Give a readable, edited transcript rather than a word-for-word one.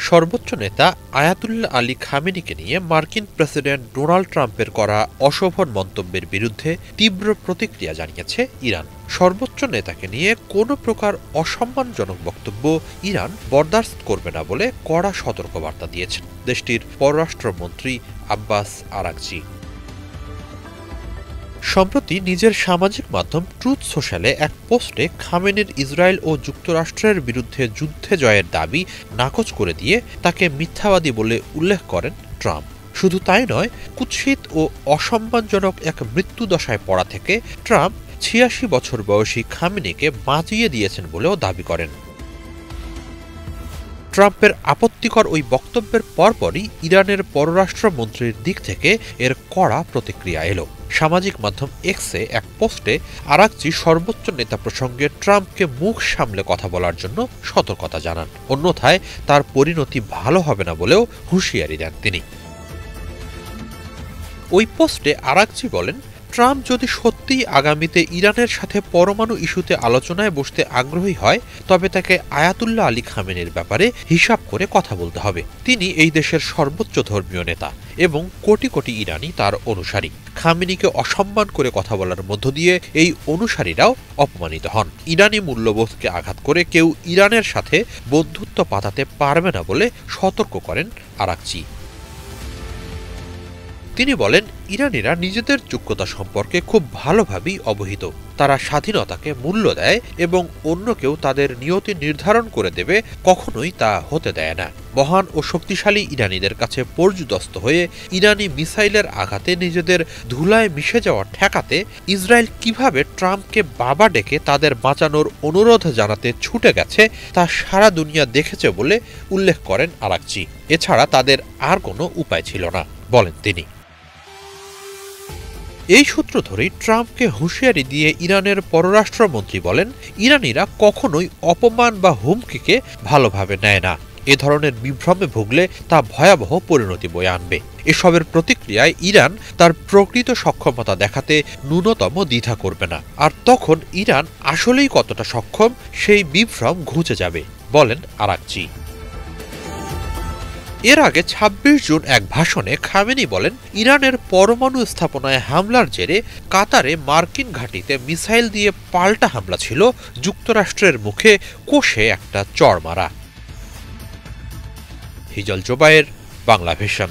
সর্বোচ্চ নেতা Ayatollah Ali খামেনিকে নিয়ে মার্কিন প্রেসিডেন্ট ডোনাল্ড ট্রাম্পের করা অশোভন মন্তব্যের বিরুদ্ধে তীব্র প্রতিক্রিয়া জানিয়েছে ইরান। সর্বোচ্চ নেতাকে নিয়ে কোনো প্রকার অসম্মানজনক বক্তব্য ইরান বরদাস্ত করবে না বলে কড়া সতর্কবার্তা দিয়েছেন দেশটির পররাষ্ট্রমন্ত্রী আব্বাস আরাগচি। সম্প্রতি নিজের সামাজিক মাধ্যম ট্রুথ সোশ্যালে এক পোস্টে খামেনির ইসরায়েল ও যুক্তরাষ্ট্রের বিরুদ্ধে যুদ্ধে জয়ের দাবি নাকচ করে দিয়ে তাকে মিথ্যাবাদী বলে উল্লেখ করেন ট্রাম্প। শুধু তাই নয়, কুৎসিত ও অসম্মানজনক এক মৃত্যুদশায় পড়া থেকে ট্রাম্প ৮৬ বছর বয়সী খামেনিকে বাঁচিয়ে দিয়েছেন বলেও দাবি করেন। ট্রাম্পের আপত্তিকর ওই বক্তব্যের পরপরই ইরানের পররাষ্ট্রমন্ত্রীর দিক থেকে এর কড়া প্রতিক্রিয়া এলো। সামাজিক মাধ্যম এক্সে এক পোস্টে আরাগচি সর্বোচ্চ নেতা প্রসঙ্গে ট্রাম্পকে মুখ সামলে কথা বলার জন্য সতর্কতা জানান, অন্যথায় তার পরিণতি ভালো হবে না বলেও হুঁশিয়ারি দেন তিনি। ওই পোস্টে আরাগচি বলেন, ট্রাম্প যদি সত্যিই আগামীতে ইরানের সাথে পরমাণু ইস্যুতে আলোচনায় বসতে আগ্রহী হয়, তবে তাকে আয়াতুল্লাহ আলী খামেনির ব্যাপারে হিসাব করে কথা বলতে হবে। তিনি এই দেশের সর্বোচ্চ ধর্মীয় নেতা এবং কোটি কোটি ইরানি তার অনুসারী। খামেনিকে অসম্মান করে কথা বলার মধ্য দিয়ে এই অনুসারীরাও অপমানিত হন। ইরানি মূল্যবোধকে আঘাত করে কেউ ইরানের সাথে বন্ধুত্ব পাতাতে পারবে না বলে সতর্ক করেন আরাগচি। তিনি বলেন, ইরানিরা নিজেদের যোগ্যতা সম্পর্কে খুব ভালোভাবেই অবহিত। তারা স্বাধীনতাকে মূল্য দেয় এবং অন্য কেউ তাদের নিয়তি নির্ধারণ করে দেবে কখনোই তা হতে দেয় না। মহান ও শক্তিশালী ইরানিদের কাছে পর্যুদস্ত হয়ে ইরানি মিসাইলের আঘাতে নিজেদের ধুলায় মিশে যাওয়া ঠেকাতে ইসরায়েল কিভাবে ট্রাম্পকে বাবা ডেকে তাদের বাঁচানোর অনুরোধ জানাতে ছুটে গেছে তা সারা দুনিয়া দেখেছে বলে উল্লেখ করেন আরাগচি। এছাড়া তাদের আর কোনো উপায় ছিল না, বলেন তিনি। এই সূত্র ধরেই ট্রাম্পকে হুঁশিয়ারি দিয়ে ইরানের পররাষ্ট্রমন্ত্রী বলেন, ইরানিরা কখনোই অপমান বা হুমকিকে ভালোভাবে নেয় না। এ ধরনের বিভ্রমে ভুগলে তা ভয়াবহ পরিণতি বয়ে আনবে। এসবের প্রতিক্রিয়ায় ইরান তার প্রকৃত সক্ষমতা দেখাতে ন্যূনতম দ্বিধা করবে না, আর তখন ইরান আসলেই কতটা সক্ষম সেই বিভ্রম ঘুচে যাবে, বলেন আরাগচি। এর আগে ২৬ জুন এক ভাষণে খামেনি বলেন, ইরানের পরমাণু স্থাপনায় হামলার জেরে কাতারে মার্কিন ঘাঁটিতে মিসাইল দিয়ে পাল্টা হামলা ছিল যুক্তরাষ্ট্রের মুখে কষে একটা চড় মারা। হিজল জোবায়ের, বাংলা ভিশন।